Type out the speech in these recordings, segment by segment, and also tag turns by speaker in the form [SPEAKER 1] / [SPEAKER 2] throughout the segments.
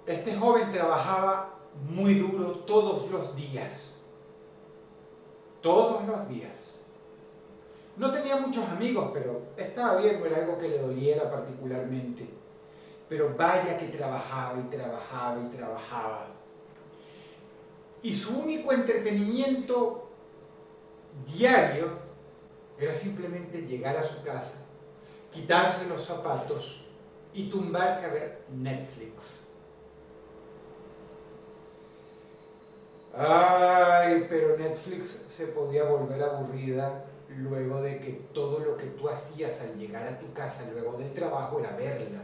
[SPEAKER 1] Este joven trabajaba muy duro todos los días. Todos los días. No tenía muchos amigos, pero estaba bien, no era algo que le doliera particularmente. Pero vaya que trabajaba y trabajaba y trabajaba. Y su único entretenimiento diario era simplemente llegar a su casa, quitarse los zapatos y tumbarse a ver Netflix. Ay, pero Netflix se podía volver aburrida luego de que todo lo que tú hacías al llegar a tu casa luego del trabajo era verla.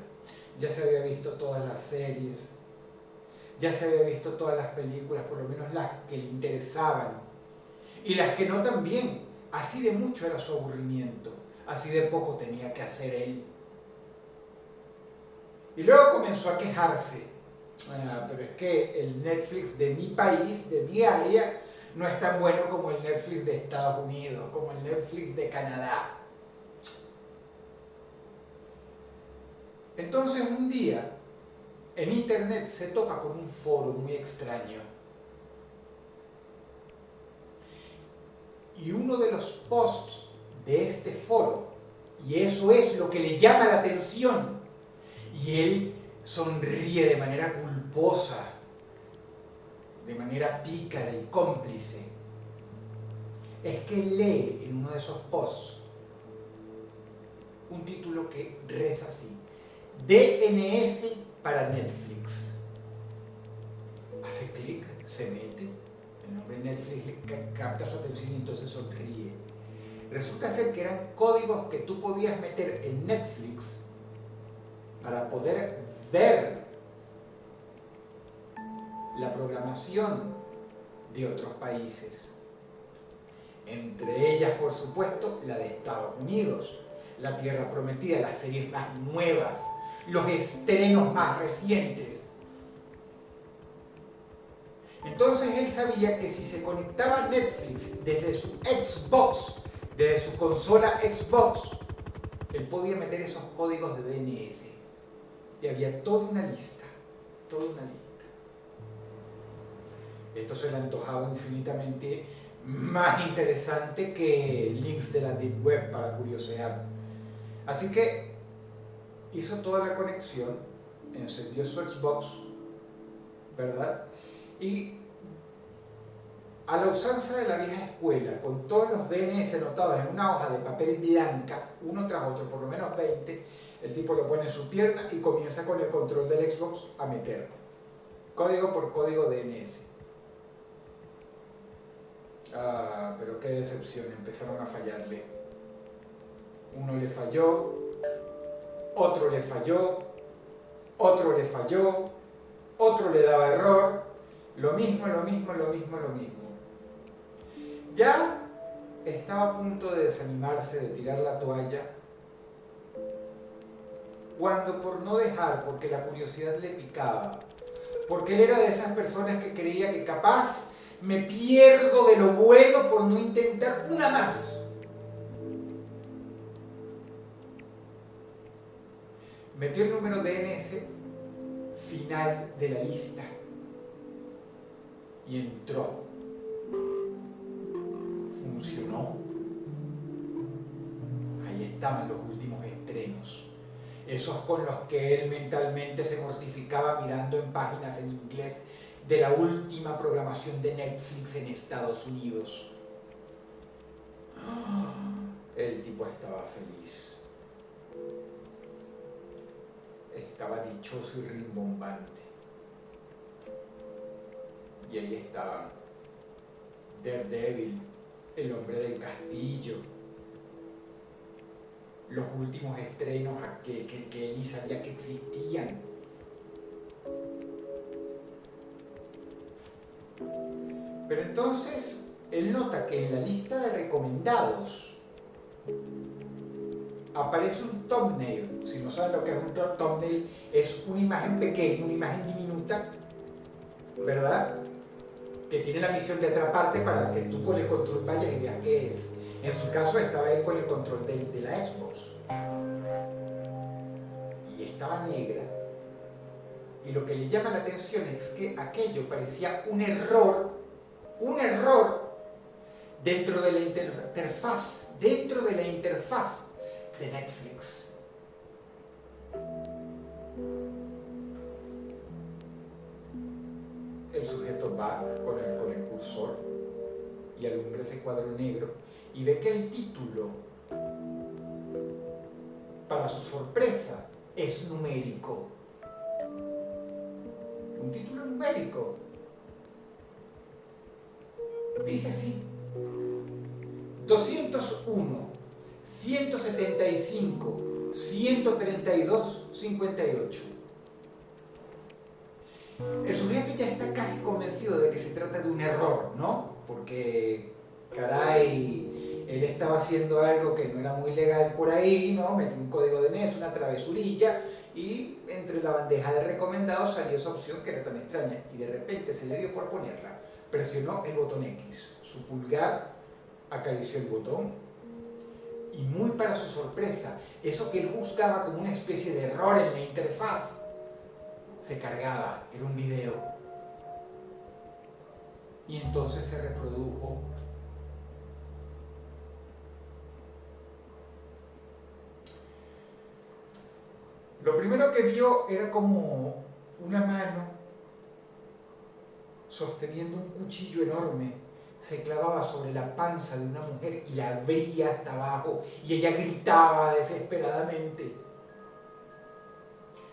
[SPEAKER 1] Ya se había visto todas las series, ya se había visto todas las películas, por lo menos las que le interesaban, y las que no también. Así de mucho era su aburrimiento, así de poco tenía que hacer él. Y luego comenzó a quejarse. Pero es que el Netflix de mi país, de mi área, no es tan bueno como el Netflix de Estados Unidos, como el Netflix de Canadá. Entonces un día, en internet se topa con un foro muy extraño. Y uno de los posts de este foro, y eso es lo que le llama la atención, y él sonríe de manera culposa, de manera pícara y cómplice, es que lee en uno de esos posts un título que reza así: DNS para Netflix. Hace clic, se mete, el nombre Netflix le capta su atención y entonces sonríe. Resulta ser que eran códigos que tú podías meter en Netflix para poder ver la programación de otros países. Entre ellas, por supuesto, la de Estados Unidos, la Tierra Prometida, las series más nuevas, los estrenos más recientes. Entonces él sabía que si se conectaba a Netflix desde su Xbox, desde su consola Xbox, él podía meter esos códigos de DNS. Y había toda una lista, toda una lista. Esto se le antojaba infinitamente más interesante que links de la Deep Web para curiosear. Así que hizo toda la conexión, encendió su Xbox, ¿verdad? Y a la usanza de la vieja escuela, con todos los DNS anotados en una hoja de papel blanca, uno tras otro, por lo menos 20, el tipo lo pone en su pierna y comienza con el control del Xbox a meter código por código DNS. Pero qué decepción, empezaron a fallarle. Uno le falló, otro le falló, otro le falló, otro le daba error, lo mismo. Ya estaba a punto de desanimarse, de tirar la toalla, cuando por no dejar, porque la curiosidad le picaba, porque él era de esas personas que creía que capaz me pierdo de lo bueno por no intentar una más. Metió el número DNS final de la lista y entró. Funcionó. Ahí estaban los últimos estrenos, esos con los que él mentalmente se mortificaba mirando en páginas en inglés de la última programación de Netflix en Estados Unidos. El tipo estaba feliz, estaba dichoso y rimbombante. Y ahí estaba Daredevil, el hombre del castillo, los últimos estrenos que él ni sabía que existían. Pero entonces él nota que en la lista de recomendados aparece un thumbnail. Si no saben lo que es un thumbnail, es una imagen pequeña, una imagen diminuta, ¿verdad?, que tiene la misión de atraparte para que tú con el control vayas y veas qué es. En su caso estaba él con el control de la Xbox. Y estaba negra Y lo que le llama la atención es que aquello parecía un error dentro de la interfaz de Netflix. El sujeto va con el cursor y alumbra ese cuadro negro y ve que el título, para su sorpresa, es numérico. Un título numérico. Dice así: 201, 175, 132, 58. El sujeto ya está casi convencido de que se trata de un error, ¿no? Porque, caray, él estaba haciendo algo que no era muy legal por ahí, ¿no? Metió un código de NES, una travesurilla, y entre la bandeja de recomendados salió esa opción que era tan extraña, y de repente se le dio por ponerla. Presionó el botón X, su pulgar acarició el botón, y muy para su sorpresa, eso que él buscaba como una especie de error en la interfaz, se cargaba, era un video. Y entonces se reprodujo. Lo primero que vio era como una mano sosteniendo un cuchillo enorme, se clavaba sobre la panza de una mujer y la abría hasta abajo y ella gritaba desesperadamente.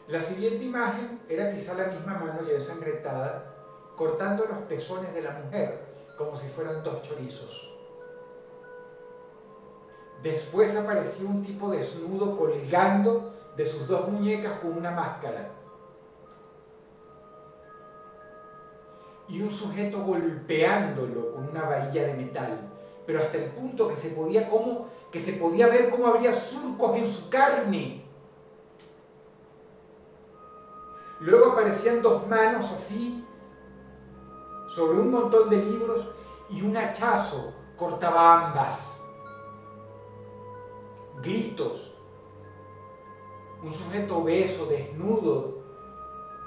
[SPEAKER 1] La siguiente imagen era quizá la misma mano ya ensangrentada, cortando los pezones de la mujer como si fueran dos chorizos. Después aparecía un tipo desnudo colgando de sus dos muñecas con una máscara. Y un sujeto golpeándolo con una varilla de metal, pero hasta el punto que se podía ver cómo habría surcos en su carne. Luego aparecían dos manos así, sobre un montón de libros, y un hachazo cortaba ambas. Gritos. Un sujeto obeso, desnudo,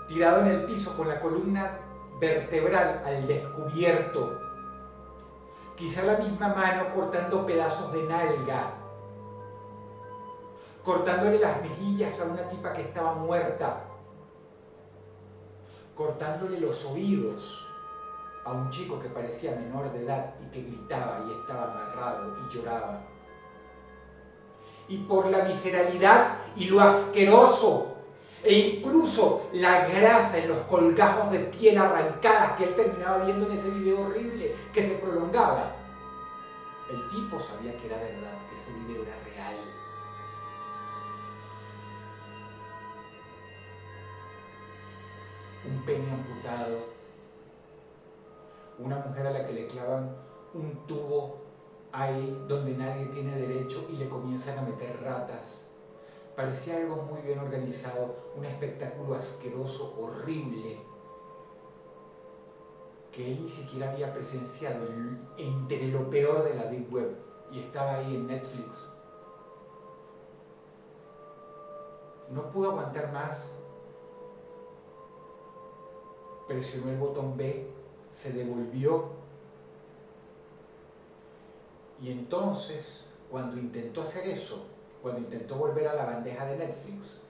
[SPEAKER 1] tirado en el piso con la columna vertebral al descubierto. Quizá la misma mano cortando pedazos de nalga, cortándole las mejillas a una tipa que estaba muerta, cortándole los oídos a un chico que parecía menor de edad y que gritaba y estaba amarrado y lloraba. Y por la visceralidad y lo asqueroso, e incluso la grasa en los colgajos de piel arrancadas que él terminaba viendo en ese video horrible que se prolongaba, el tipo sabía que era verdad, que ese video era real. Un pene amputado, una mujer a la que le clavan un tubo ahí donde nadie tiene derecho y le comienzan a meter ratas. Parecía algo muy bien organizado, un espectáculo asqueroso, horrible, que él ni siquiera había presenciado entre lo peor de la Deep Web, y estaba ahí en Netflix. No pudo aguantar más. Presionó el botón B, se devolvió, y entonces, cuando intentó hacer eso, cuando intentó volver a la bandeja de Netflix,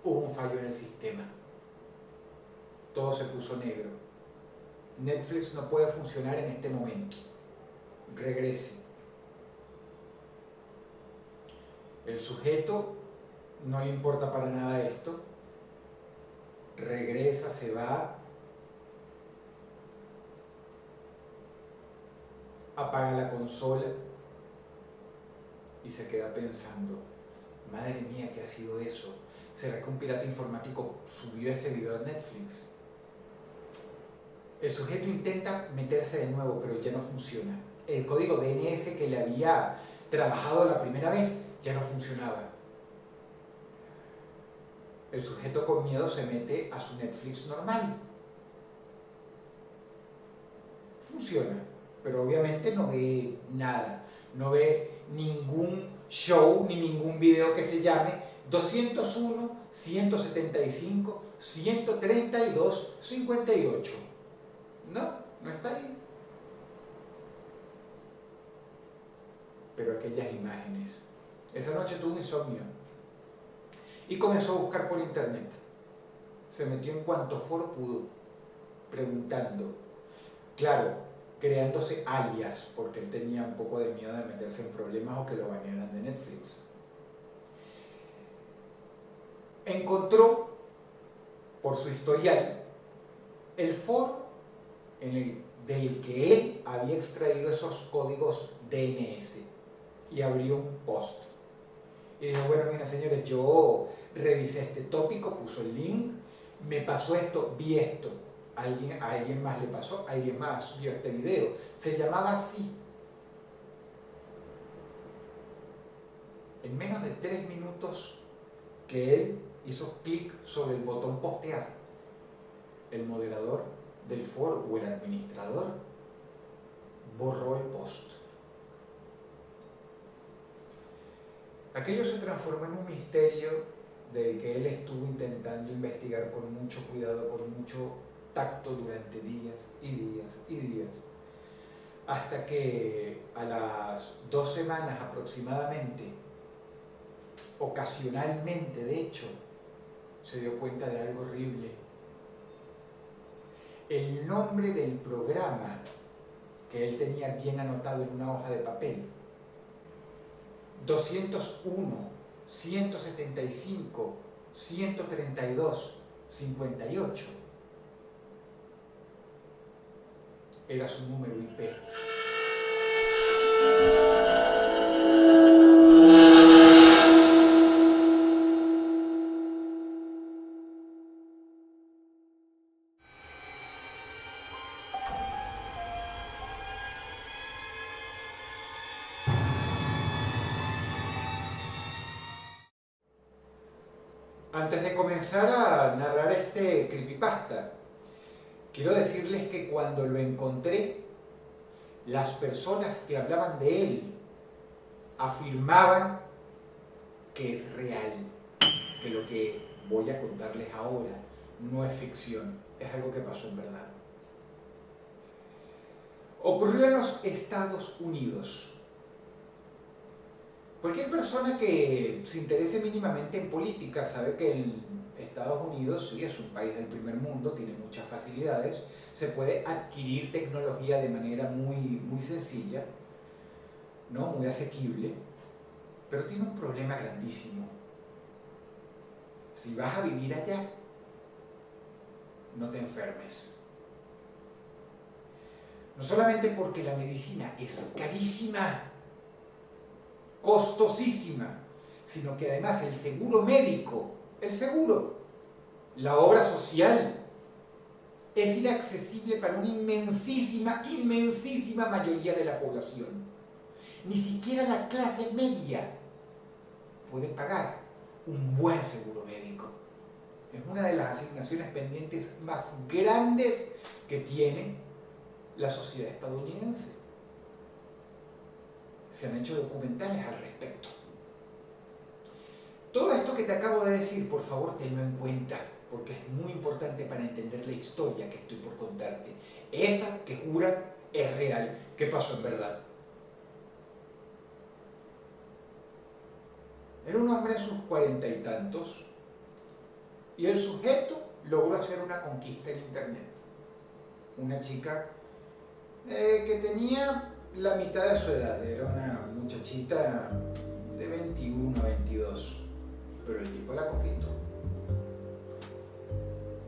[SPEAKER 1] hubo un fallo en el sistema. Todo se puso negro. Netflix no puede funcionar en este momento. Regrese. El sujeto no le importa para nada esto. Regresa, se va, apaga la consola y se queda pensando: madre mía, ¿qué ha sido eso? ¿Será que un pirata informático subió ese video a Netflix? El sujeto intenta meterse de nuevo, pero ya no funciona. El código DNS que le había trabajado la primera vez ya no funcionaba. El sujeto con miedo se mete a su Netflix normal. Funciona, pero obviamente no ve nada. No ve ningún show ni ningún video que se llame 201, 175, 132, 58. No está ahí. Pero aquellas imágenes. Esa noche tuvo insomnio y comenzó a buscar por internet. Se metió en cuanto foro pudo, preguntando. Claro, creándose alias, porque él tenía un poco de miedo de meterse en problemas o que lo banearan de Netflix. Encontró, por su historial, el foro del que él había extraído esos códigos DNS y abrió un post. Y dijo, bueno, mira señores, yo revisé este tópico, puso el link, me pasó esto, vi esto. A alguien más le pasó, alguien más vio este video. Se llamaba así. En menos de 3 minutos que él hizo clic sobre el botón postear, el moderador del foro o el administrador borró el post. Aquello se transformó en un misterio del que él estuvo intentando investigar con mucho cuidado, con mucho tacto durante días y días y días, hasta que a las 2 semanas aproximadamente, ocasionalmente de hecho, se dio cuenta de algo horrible. El nombre del programa que él tenía bien anotado en una hoja de papel, 201, 175, 132, 58, era su número IP. Antes de comenzar a narrar este creepypasta, quiero decirles que cuando lo encontré, las personas que hablaban de él afirmaban que es real, que lo que voy a contarles ahora no es ficción, es algo que pasó en verdad. Ocurrió en los Estados Unidos. Cualquier persona que se interese mínimamente en política sabe que en Estados Unidos, sí, es un país del primer mundo, tiene muchas facilidades, se puede adquirir tecnología de manera muy sencilla, ¿no? Muy asequible, pero tiene un problema grandísimo. Si vas a vivir allá, no te enfermes. No solamente porque la medicina es carísima, costosísima, sino que además el seguro médico, la obra social, es inaccesible para una inmensísima mayoría de la población. Ni siquiera la clase media puede pagar un buen seguro médico. Es una de las asignaciones pendientes más grandes que tiene la sociedad estadounidense. Se han hecho documentales al respecto. Todo esto que te acabo de decir, por favor, tenlo en cuenta, porque es muy importante para entender la historia que estoy por contarte. Esa que juran es real, que pasó en verdad. Era un hombre en sus 40 y tantos, y el sujeto logró hacer una conquista en internet. Una chica que tenía la mitad de su edad, era una muchachita de 21 a 22, pero el tipo la conquistó.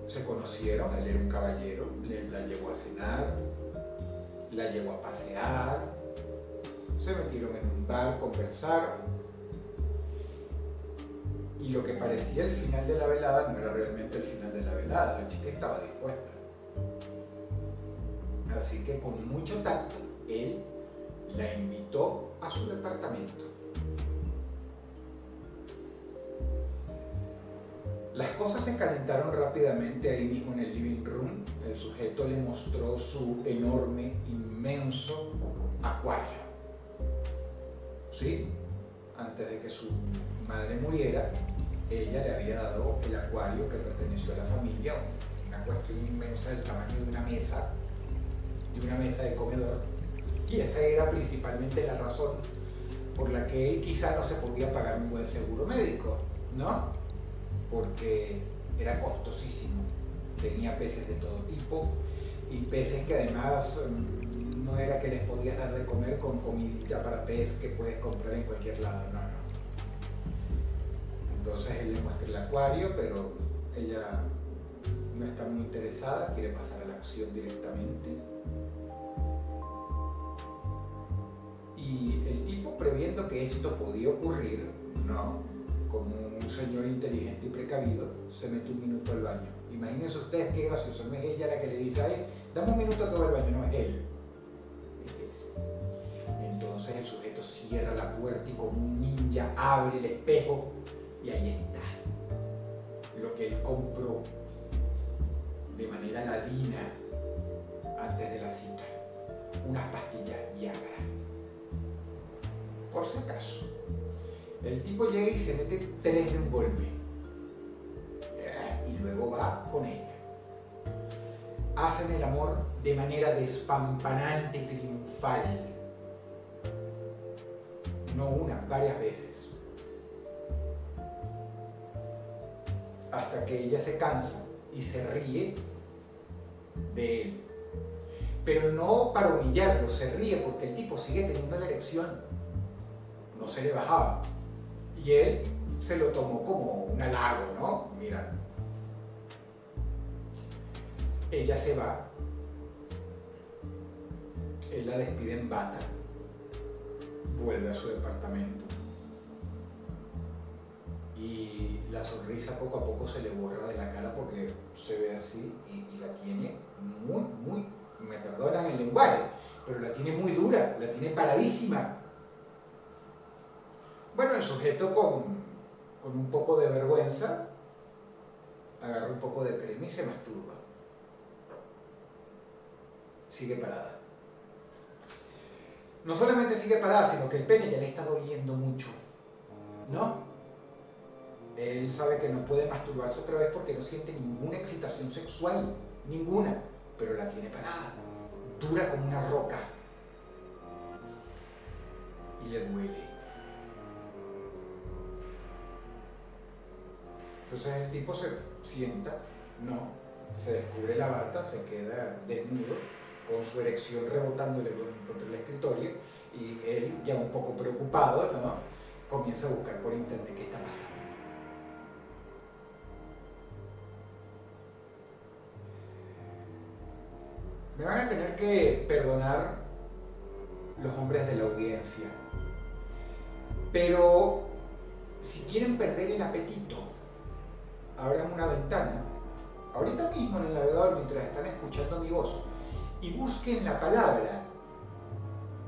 [SPEAKER 1] Se conocieron, él era un caballero, la llevó a cenar, la llevó a pasear, se metieron en un bar, conversaron, y lo que parecía el final de la velada no era realmente el final de la velada, la chica estaba dispuesta. Así que con mucho tacto, él la invitó a su departamento. Las cosas se calentaron rápidamente ahí mismo en el living room. El sujeto le mostró su enorme, inmenso acuario. ¿Sí? Antes de que su madre muriera, ella le había dado el acuario que perteneció a la familia, una cuestión inmensa del tamaño de una mesa de comedor, y esa era principalmente la razón por la que él quizá no se podía pagar un buen seguro médico, ¿no? Porque era costosísimo, tenía peces de todo tipo, y peces que además no era que les podías dar de comer con comidita para pez que puedes comprar en cualquier lado, no. Entonces él le muestra el acuario, pero ella no está muy interesada, quiere pasar a la acción directamente. Y el tipo, previendo que esto podía ocurrir, no, como un señor inteligente y precavido, se mete un minuto al baño. Imagínense ustedes qué gracioso, no es ella la que le dice a él, dame un minuto que voy al baño, no, es él. Entonces el sujeto cierra la puerta y como un ninja abre el espejo y ahí está lo que él compró de manera ladina antes de la cita, unas pastillas Viagra. Por si acaso, el tipo llega y se mete 3 de un golpe y luego va con ella. Hacen el amor de manera despampanante y triunfal, no una, varias veces, hasta que ella se cansa y se ríe de él, pero no para humillarlo, se ríe porque el tipo sigue teniendo la erección, no se le bajaba, y él se lo tomó como un halago, ¿no? Mira, ella se va, él la despide en bata, vuelve a su departamento y la sonrisa poco a poco se le borra de la cara porque se ve así y la tiene muy, me perdonan el lenguaje, pero la tiene muy dura, la tiene paradísima. Bueno, el sujeto con un poco de vergüenza agarra un poco de crema y se masturba. Sigue parada. No solamente sigue parada, sino que el pene ya le está doliendo mucho, ¿no? Él sabe que no puede masturbarse otra vez porque no siente ninguna excitación sexual, ninguna, pero la tiene parada, dura como una roca y le duele. Entonces el tipo se sienta, no, se descubre la bata, se queda desnudo, con su erección rebotándole contra el escritorio, y él, ya un poco preocupado, ¿no?, comienza a buscar por internet qué está pasando. Me van a tener que perdonar los hombres de la audiencia, pero si quieren perder el apetito, abran una ventana, ahorita mismo en el navegador mientras están escuchando mi voz, y busquen la palabra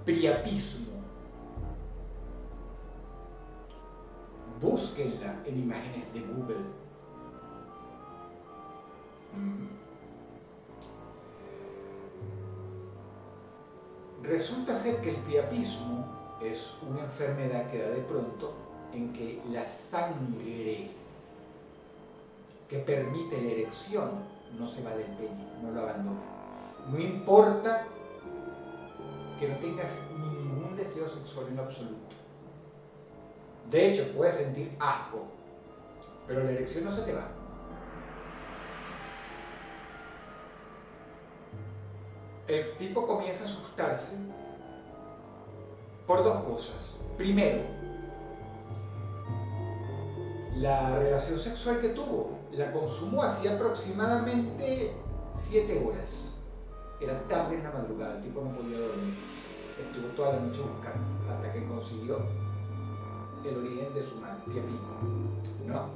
[SPEAKER 1] priapismo. Búsquenla en imágenes de Google. Resulta ser que el priapismo es una enfermedad que da de pronto en que la sangre que permite la erección no se va del pene, no lo abandona. No importa que no tengas ningún deseo sexual en lo absoluto. De hecho, puedes sentir asco, pero la erección no se te va. El tipo comienza a asustarse por 2 cosas. Primero, la relación sexual que tuvo la consumó hacía aproximadamente 7 horas. Era tarde en la madrugada, el tipo no podía dormir. Estuvo toda la noche buscando hasta que consiguió el origen de su mal, priapismo, ¿no?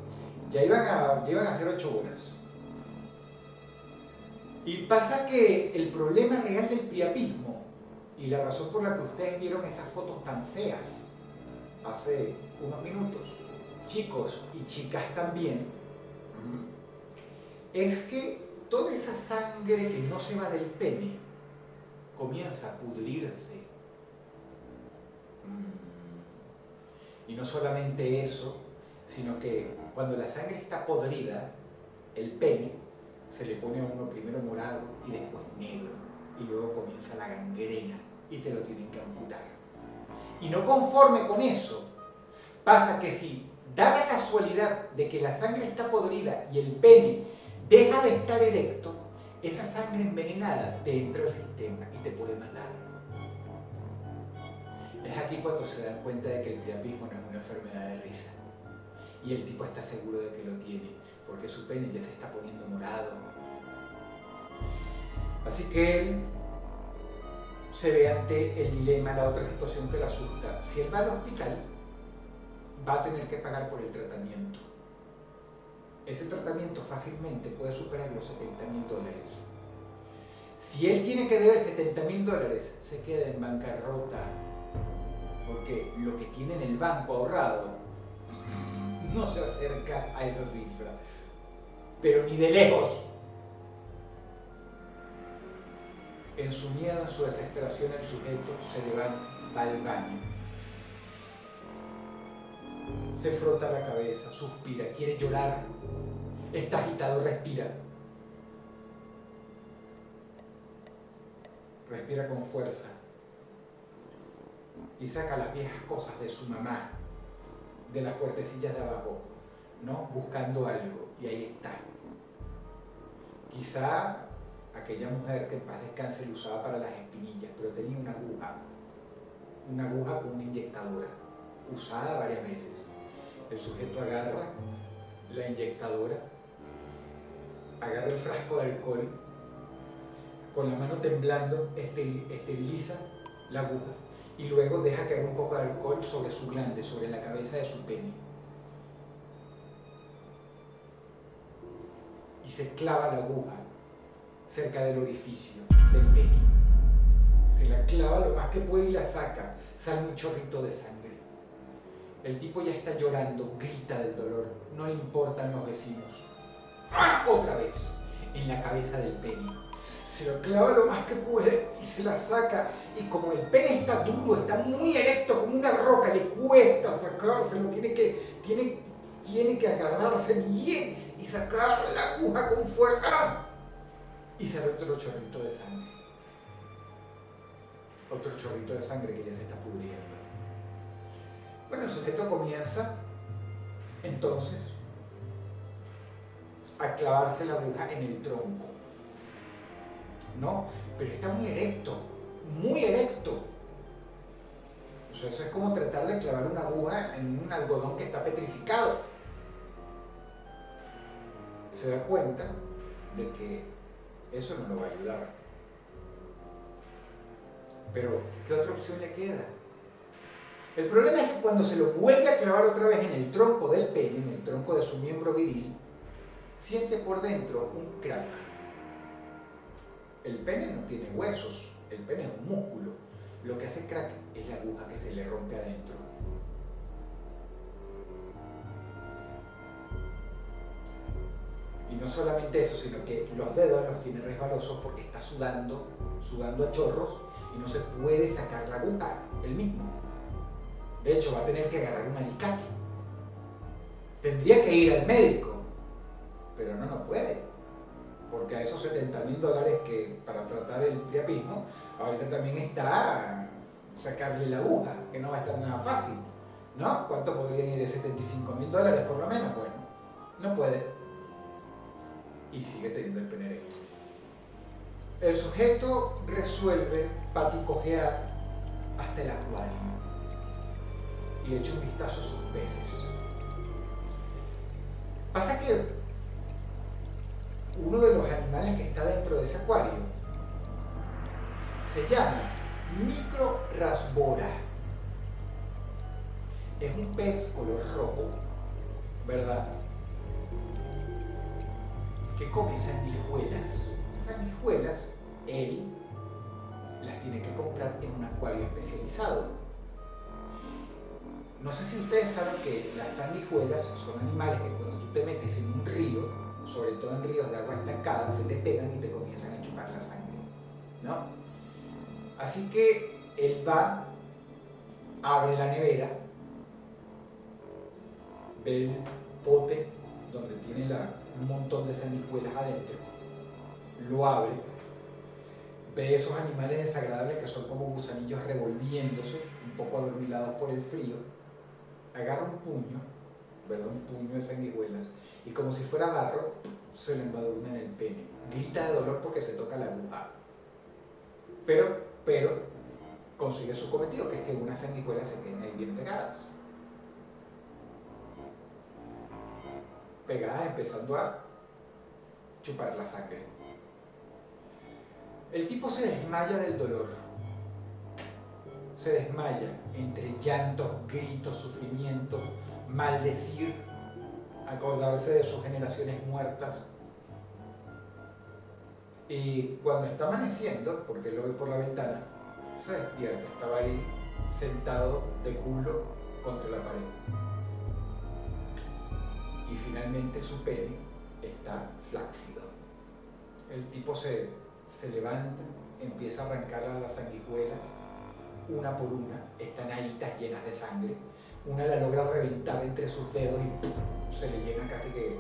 [SPEAKER 1] Ya iban a ser 8 horas. Y pasa que el problema real del priapismo, y la razón por la que ustedes vieron esas fotos tan feas hace unos minutos, chicos y chicas también, es que toda esa sangre que no se va del pene comienza a pudrirse. Y no solamente eso, sino que cuando la sangre está podrida, el pene se le pone a uno primero morado y después negro, y luego comienza la gangrena y te lo tienen que amputar. Y no conforme con eso, pasa que si da la casualidad de que la sangre está podrida y el pene deja de estar erecto, esa sangre envenenada te entra al sistema y te puede matar. Es aquí cuando se dan cuenta de que el priapismo no es una enfermedad de risa. Y el tipo está seguro de que lo tiene, porque su pene ya se está poniendo morado. Así que él se ve ante el dilema, la otra situación que le asusta. Si él va al hospital, va a tener que pagar por el tratamiento. Ese tratamiento fácilmente puede superar los $70.000. Si él tiene que deber $70.000, se queda en bancarrota, porque lo que tiene en el banco ahorrado no se acerca a esa cifra, pero ni de lejos. En su miedo, en su desesperación, el sujeto se levanta, va al baño, se frota la cabeza, suspira, quiere llorar, está agitado, respira. Respira con fuerza y saca las viejas cosas de su mamá, de las puertecillas de abajo, ¿no? Buscando algo, y ahí está. Quizá aquella mujer que en paz descanse lo usaba para las espinillas, pero tenía una aguja con una inyectadora, usada varias veces. El sujeto agarra la inyectadora, agarra el frasco de alcohol, con la mano temblando, esteriliza la aguja y luego deja caer un poco de alcohol sobre su glande, sobre la cabeza de su pene. Y se clava la aguja cerca del orificio del pene. Se la clava lo más que puede y la saca. Sale un chorrito de sangre. El tipo ya está llorando, grita del dolor. No le importan los vecinos. ¡Ah! Otra vez, en la cabeza del pene. Se lo clava lo más que puede y se la saca. Y como el pene está duro, está muy erecto como una roca, le cuesta sacárselo. Tiene que agarrarse bien y sacar la aguja con fuerza. Y sale otro chorrito de sangre. Otro chorrito de sangre que ya se está pudriendo. Bueno, el sujeto comienza entonces a clavarse la aguja en el tronco. ¿No? Pero está muy erecto, muy erecto. O sea, eso es como tratar de clavar una aguja en un algodón que está petrificado. Se da cuenta de que eso no lo va a ayudar. Pero, ¿qué otra opción le queda? El problema es que cuando se lo vuelve a clavar otra vez en el tronco del pene, en el tronco de su miembro viril, siente por dentro un crack. El pene no tiene huesos, el pene es un músculo. Lo que hace crack es la aguja que se le rompe adentro. Y no solamente eso, sino que los dedos los tiene resbalosos porque está sudando a chorros y no se puede sacar la aguja, él mismo. De hecho, va a tener que agarrar un alicate. Tendría que ir al médico, pero no puede. Porque a esos $70.000 que para tratar el priapismo, ahorita también está sacarle la aguja, que no va a estar nada fácil, ¿no? ¿Cuánto podrían ir de $75.000 por lo menos? Bueno, no puede. Y sigue teniendo el pene erecto. El sujeto resuelve paticojear hasta el acuario y echa un vistazo a sus peces. Pasa que uno de los animales que está dentro de ese acuario se llama Microrasbora. Es un pez color rojo, ¿verdad? Que come sanguijuelas. Esas sanguijuelas, él las tiene que comprar en un acuario especializado. No sé si ustedes saben que las sanguijuelas son animales que cuando tú te metes en un río, sobre todo en ríos de agua estancada, se te pegan y te comienzan a chupar la sangre, ¿no? Así que él va, abre la nevera, ve el pote donde tiene un montón de sanguijuelas adentro, lo abre, ve esos animales desagradables que son como gusanillos revolviéndose, un poco adormilados por el frío, agarra un puño, ¿verdad? Un puño de sanguijuelas, y como si fuera barro, se lo embadurna en el pene. Grita de dolor porque se toca la aguja. Pero consigue su cometido, que es que unas sanguijuelas se queden ahí bien pegadas. Pegadas, empezando a chupar la sangre. El tipo se desmaya del dolor. Se desmaya entre llantos, gritos, sufrimiento, maldecir, acordarse de sus generaciones muertas. Y cuando está amaneciendo, porque él lo ve por la ventana, se despierta. Estaba ahí sentado de culo contra la pared. Y finalmente su pene está flácido. El tipo se levanta, empieza a arrancar a las sanguijuelas, una por una, están ahí llenas de sangre. Una la logra reventar entre sus dedos y se le llena casi que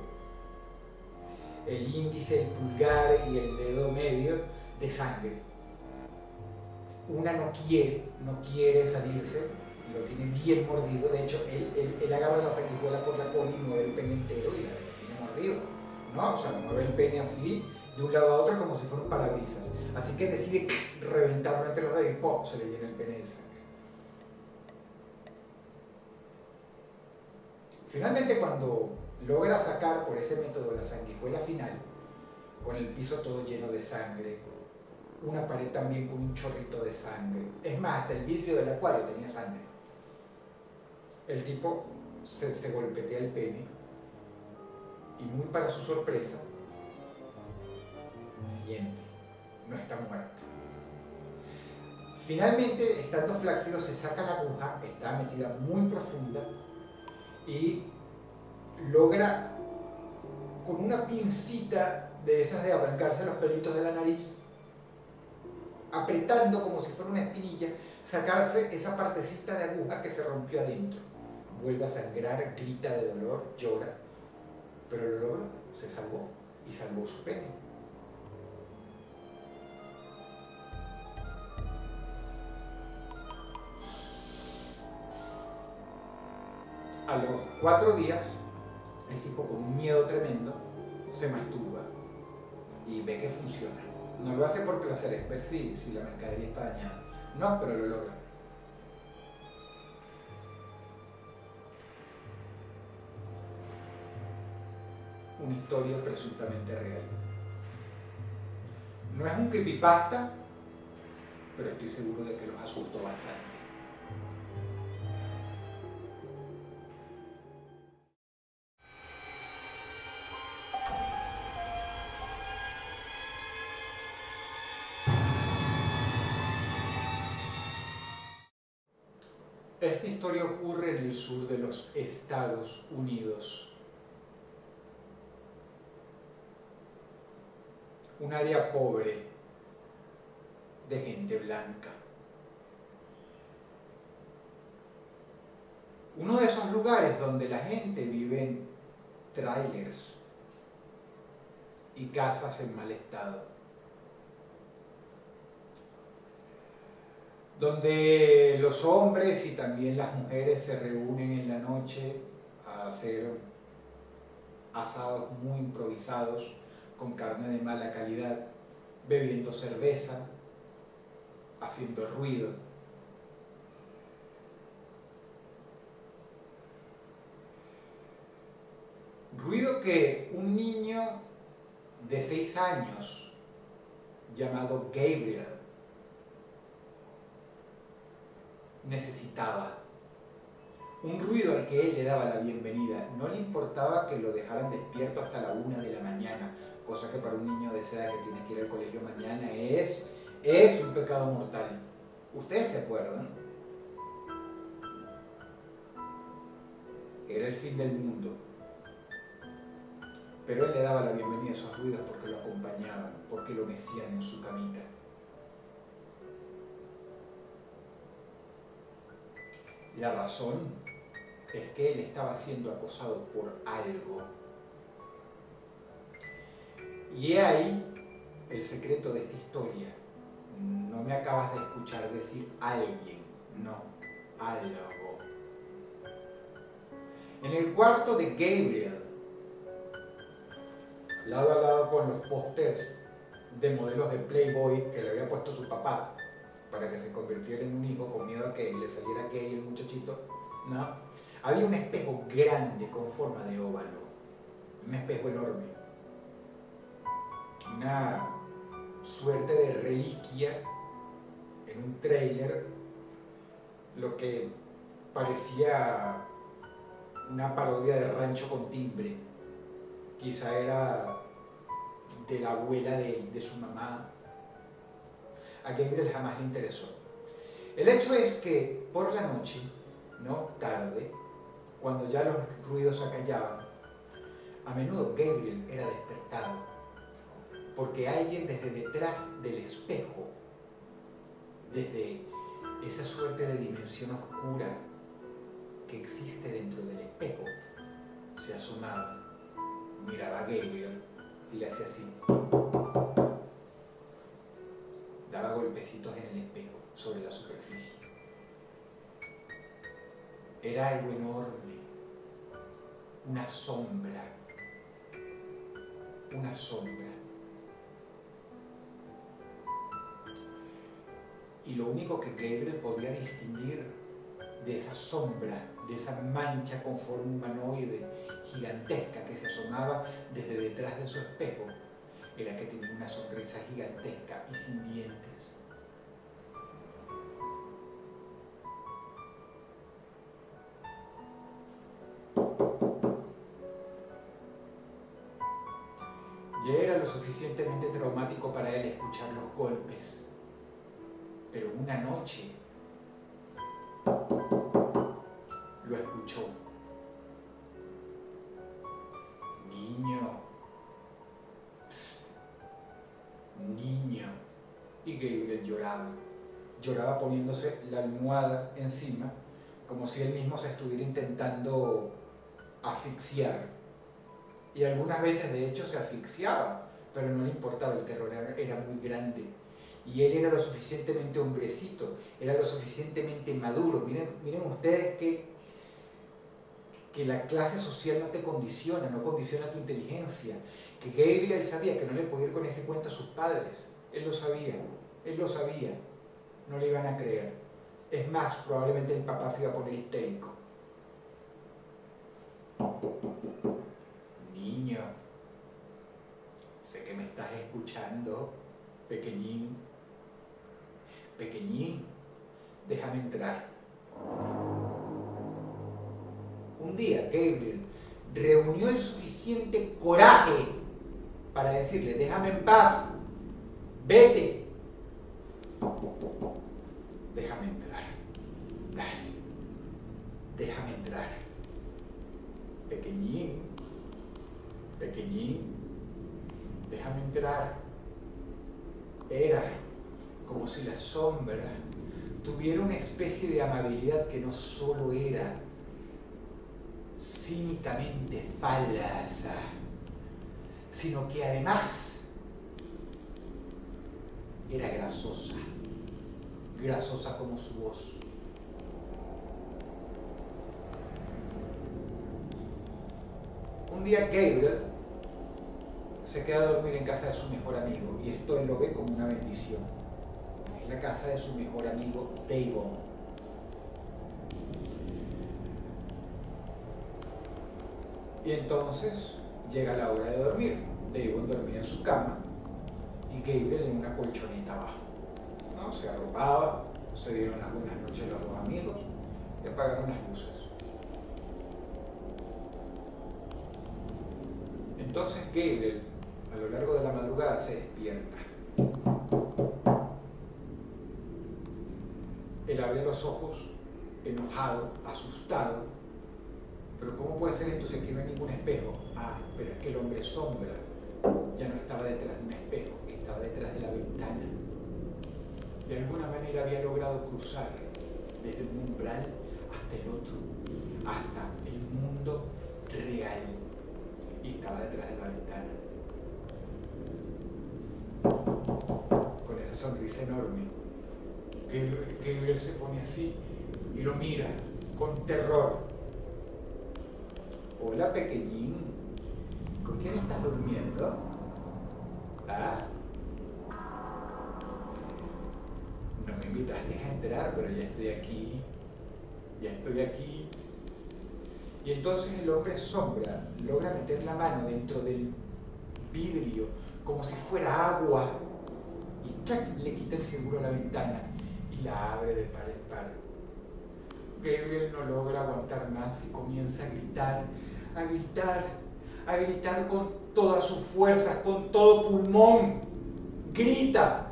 [SPEAKER 1] el índice, el pulgar y el dedo medio de sangre. Una no quiere salirse, lo tiene bien mordido. De hecho, él agarra la sanguijuela por la cola y mueve el pene entero y la tiene mordido, ¿no? O sea, mueve el pene así, de un lado a otro, como si fuera un parabrisas. Así que decide reventarlo entre los dedos y ¡pum!, se le llena el pene de sangre. Finalmente, cuando logra sacar por ese método la sanguijuela final, con el piso todo lleno de sangre, una pared también con un chorrito de sangre, es más, hasta el vidrio del acuario tenía sangre, el tipo se golpetea el pene y, muy para su sorpresa, siente, no está muerto. Finalmente, estando flácido, se saca la aguja, está metida muy profunda, y logra con una pincita de esas de arrancarse los pelitos de la nariz, apretando como si fuera una espinilla, sacarse esa partecita de aguja que se rompió adentro. Vuelve a sangrar, grita de dolor, llora, pero lo logró, se salvó y salvó su pene. A los 4 días, el tipo, con un miedo tremendo, se masturba y ve que funciona. No lo hace por placer, es ver si la mercadería está dañada. No, pero lo logra. Una historia presuntamente real. No es un creepypasta, pero estoy seguro de que los asustó bastante. Esta historia ocurre en el sur de los Estados Unidos. Un área pobre de gente blanca. Uno de esos lugares donde la gente vive en trailers y casas en mal estado. Donde los hombres y también las mujeres se reúnen en la noche a hacer asados muy improvisados con carne de mala calidad, bebiendo cerveza, haciendo ruido. Ruido que un niño de 6 años llamado Gabriel necesitaba. Un ruido al que él le daba la bienvenida. No le importaba que lo dejaran despierto hasta la 1 de la mañana, cosa que para un niño de esa edad que tiene que ir al colegio mañana es un pecado mortal. ¿Ustedes se acuerdan? Era el fin del mundo. Pero él le daba la bienvenida a esos ruidos porque lo acompañaban, porque lo mecían en su camita. La razón es que él estaba siendo acosado por algo. Y he ahí el secreto de esta historia. No me acabas de escuchar decir alguien, no, algo. En el cuarto de Gabriel, lado a lado con los pósters de modelos de Playboy que le había puesto su papá para que se convirtiera en un hijo con miedo a que le saliera gay el muchachito, ¿no? Había un espejo grande con forma de óvalo, un espejo enorme, una suerte de reliquia en un tráiler, lo que parecía una parodia de Rancho con Timbre. Quizá era de la abuela de su mamá. A Gabriel jamás le interesó. El hecho es que por la noche, no tarde, cuando ya los ruidos acallaban, a menudo Gabriel era despertado porque alguien desde detrás del espejo, desde esa suerte de dimensión oscura que existe dentro del espejo, se asomaba, miraba a Gabriel y le hacía así. Daba golpecitos en el espejo, sobre la superficie. Era algo enorme, una sombra, una sombra. Y lo único que Gabriel podía distinguir de esa sombra, de esa mancha con forma humanoide gigantesca que se asomaba desde detrás de su espejo, era que tenía una sonrisa gigantesca y sin dientes. Ya era lo suficientemente traumático para él escuchar los golpes, pero una noche lo escuchó. Niño, psst, niño. Y Gabriel lloraba poniéndose la almohada encima, como si él mismo se estuviera intentando asfixiar. Y algunas veces de hecho se asfixiaba, pero no le importaba, el terror era muy grande. Y él era lo suficientemente hombrecito, era lo suficientemente maduro. Miren ustedes que la clase social no te condiciona, no condiciona tu inteligencia. Que Gabriel sabía que no le podía ir con ese cuento a sus padres. Él lo sabía, no le iban a creer. Es más, probablemente el papá se iba a poner histérico. Niño, sé que me estás escuchando, pequeñín. Pequeñín, déjame entrar. Un día Gabriel reunió el suficiente coraje para decirle, déjame en paz, vete. Déjame entrar, dale, déjame entrar. Pequeñín, déjame entrar. Era como si la sombra tuviera una especie de amabilidad que no solo era cínicamente falsa, sino que además era grasosa como su voz. Un día Gabriel se queda a dormir en casa de su mejor amigo, y esto él lo ve como una bendición. Es la casa de su mejor amigo, Davon. Y entonces llega la hora de dormir. Davon dormía en su cama y Gabriel en una colchoneta abajo, ¿no? Se arropaba, se dieron las buenas noches los dos amigos y apagaron las luces. Entonces Gabriel, a lo largo de la madrugada, se despierta. Él abre los ojos, enojado, asustado. Pero ¿cómo puede ser esto si aquí no hay ningún espejo? Ah, pero es que el hombre sombra ya no estaba detrás de un espejo, estaba detrás de la ventana. De alguna manera había logrado cruzar desde un umbral hasta el otro, hasta el mundo real. Y estaba detrás de la ventana, con esa sonrisa enorme. Gabriel se pone así y lo mira con terror. Hola, pequeñín, ¿con quién estás durmiendo? ¿Ah? No me invitaste a entrar, pero ya estoy aquí. Ya estoy aquí. Y entonces el hombre sombra logra meter la mano dentro del vidrio como si fuera agua y ¡clac!, le quita el seguro a la ventana y la abre de par en par. Gabriel no logra aguantar más y comienza a gritar, a gritar, a gritar con todas sus fuerzas, con todo pulmón. Grita.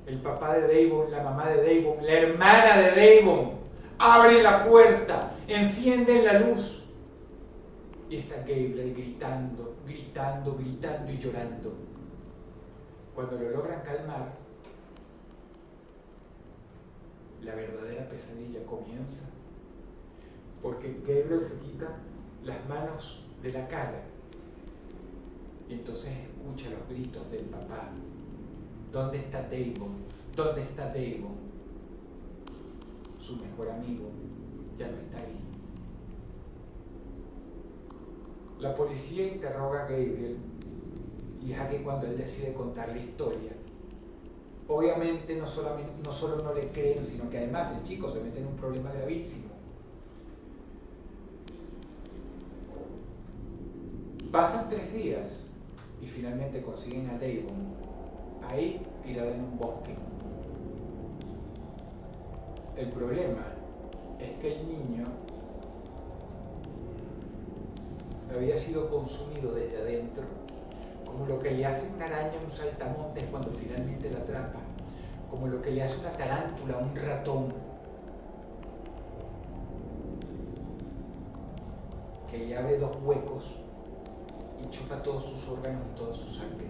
[SPEAKER 1] El papá de Davon, la mamá de Davon, la hermana de Davon abren la puerta, encienden la luz y está Gabriel gritando, gritando, gritando y llorando. Cuando lo logran calmar, la verdadera pesadilla comienza, porque Gabriel se quita las manos de la cara y entonces escucha los gritos del papá. ¿Dónde está Davon? ¿Dónde está Davon? Su mejor amigo ya no está ahí. La policía interroga a Gabriel y es aquí cuando él decide contar la historia. Obviamente no solo no le creen, sino que además el chico se mete en un problema gravísimo. Pasan 3 días y finalmente consiguen a Davon ahí tirado en un bosque. El problema es que el niño había sido consumido desde adentro, como lo que le hace una araña a un saltamontes cuando finalmente la atrapa, como lo que le hace una tarántula a un ratón, que le abre 2 huecos y chupa todos sus órganos y toda su sangre,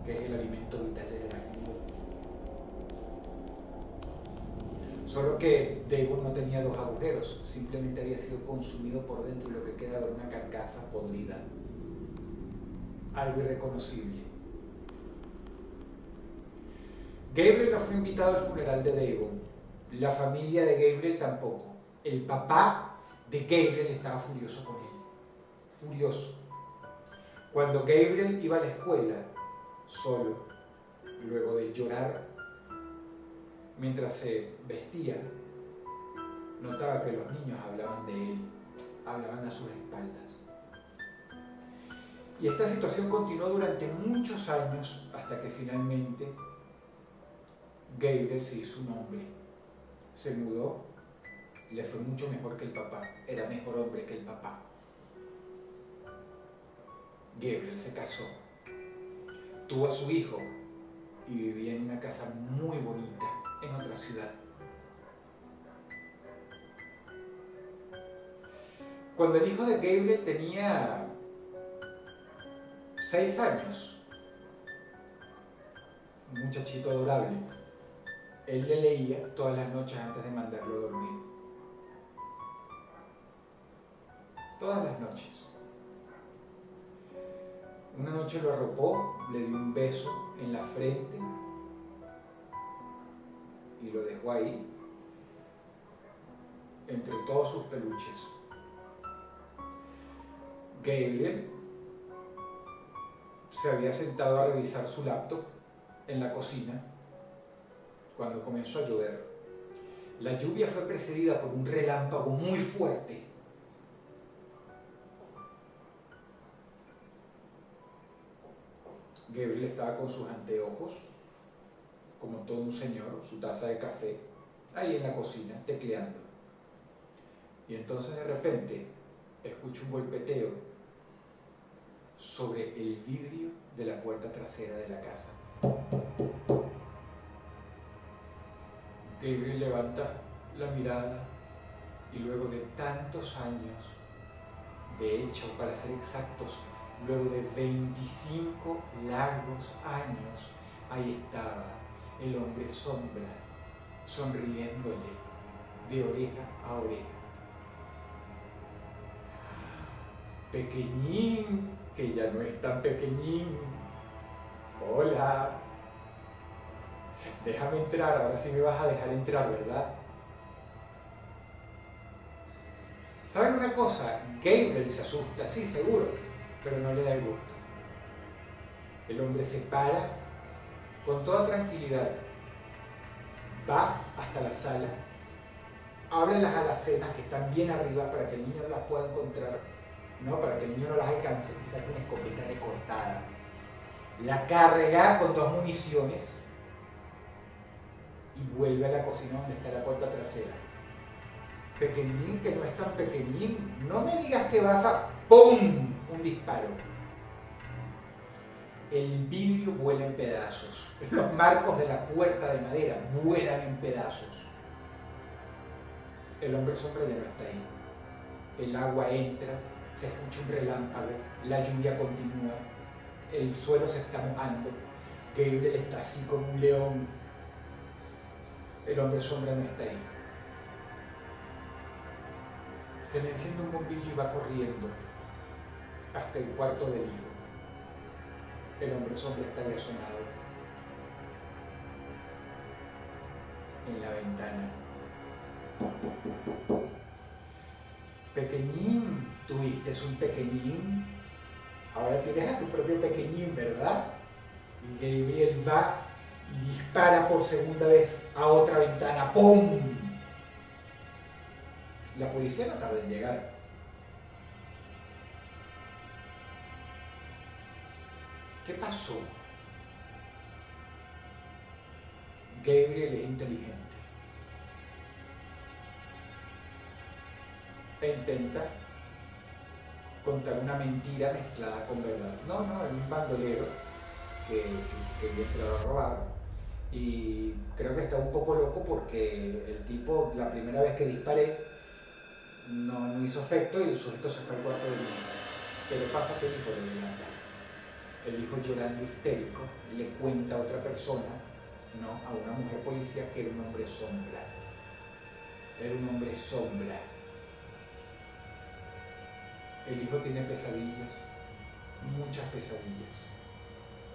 [SPEAKER 1] que es el alimento vital del arácnido. Solo que Davon no tenía 2 agujeros, simplemente había sido consumido por dentro y lo que queda era una carcasa podrida. Algo irreconocible. Gabriel no fue invitado al funeral de Davon. La familia de Gabriel tampoco. El papá de Gabriel estaba furioso con él. Furioso. Cuando Gabriel iba a la escuela, solo, luego de llorar, mientras se vestía, notaba que los niños hablaban de él, hablaban a sus espaldas. Y esta situación continuó durante muchos años hasta que finalmente Gabriel se hizo un hombre. Se mudó, le fue mucho mejor que el papá, era mejor hombre que el papá. Gabriel se casó, tuvo a su hijo y vivía en una casa muy bonita en otra ciudad. Cuando el hijo de Gabriel tenía 6 años, un muchachito adorable, él le leía todas las noches antes de mandarlo a dormir. Todas las noches. Una noche lo arropó, le dio un beso en la frente y lo dejó ahí, entre todos sus peluches. Gabriel se había sentado a revisar su laptop en la cocina cuando comenzó a llover. La lluvia fue precedida por un relámpago muy fuerte. Gabriel estaba con sus anteojos, como todo un señor, su taza de café, ahí en la cocina, tecleando. Y entonces de repente escucho un golpeteo sobre el vidrio de la puerta trasera de la casa. Gabriel levanta la mirada y luego de tantos años, de hecho, para ser exactos, luego de 25 largos años, ahí estaba el hombre sombra, sonriéndole de oreja a oreja. Pequeñín, que ya no es tan pequeñín. Hola. Déjame entrar, ahora sí me vas a dejar entrar, ¿verdad? ¿Saben una cosa? Gabriel se asusta, sí, seguro, pero no le da el gusto. El hombre se para con toda tranquilidad, va hasta la sala, abre las alacenas que están bien arriba para que el niño no las pueda encontrar, ¿no? Para que el niño no las alcance, y saca una escopeta recortada. La carga con 2 municiones y vuelve a la cocina donde está la puerta trasera. Pequeñín, que no es tan pequeñín, no me digas que vas a ¡pum! Un disparo. El vidrio vuela en pedazos, los marcos de la puerta de madera vuelan en pedazos. El hombre sombra ya no está ahí. El agua entra, se escucha un relámpago, la lluvia continúa, el suelo se está mojando, Gabriel está así como un león. El hombre sombra no está ahí. Se le enciende un bombillo y va corriendo hasta el cuarto del hijo. El hombre sombra está ya asomado en la ventana. Pequeñín, tuviste un pequeñín, ahora tienes a tu propio pequeñín, ¿verdad? Y Gabriel va y dispara por segunda vez a otra ventana. ¡Pum! La policía no tarda en llegar. ¿Qué pasó? Gabriel es inteligente. E intenta contar una mentira mezclada con verdad. No, es un bandolero que quería entrar a robar. Y creo que está un poco loco porque el tipo, la primera vez que disparé, no hizo efecto y el sujeto se fue al cuarto del niño. Pero pasa que el hijo le delata. El hijo, llorando histérico, le cuenta a otra persona, ¿no? A una mujer policía, que era un hombre sombra. Era un hombre sombra. El hijo tiene pesadillas, muchas pesadillas.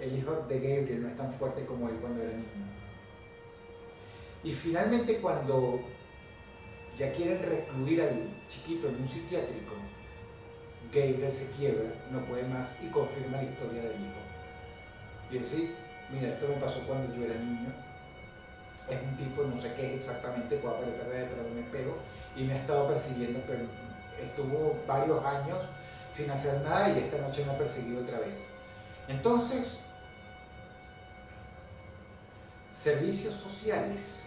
[SPEAKER 1] El hijo de Gabriel no es tan fuerte como él cuando era niño. Y finalmente, cuando ya quieren recluir al chiquito en un psiquiátrico, Gabriel se quiebra, no puede más y confirma la historia del hijo. Y dice, mira, esto me pasó cuando yo era niño. Es un tipo, no sé qué exactamente, puede aparecer detrás de un espejo y me ha estado persiguiendo, pero estuvo varios años sin hacer nada y esta noche me ha perseguido otra vez. Entonces, servicios sociales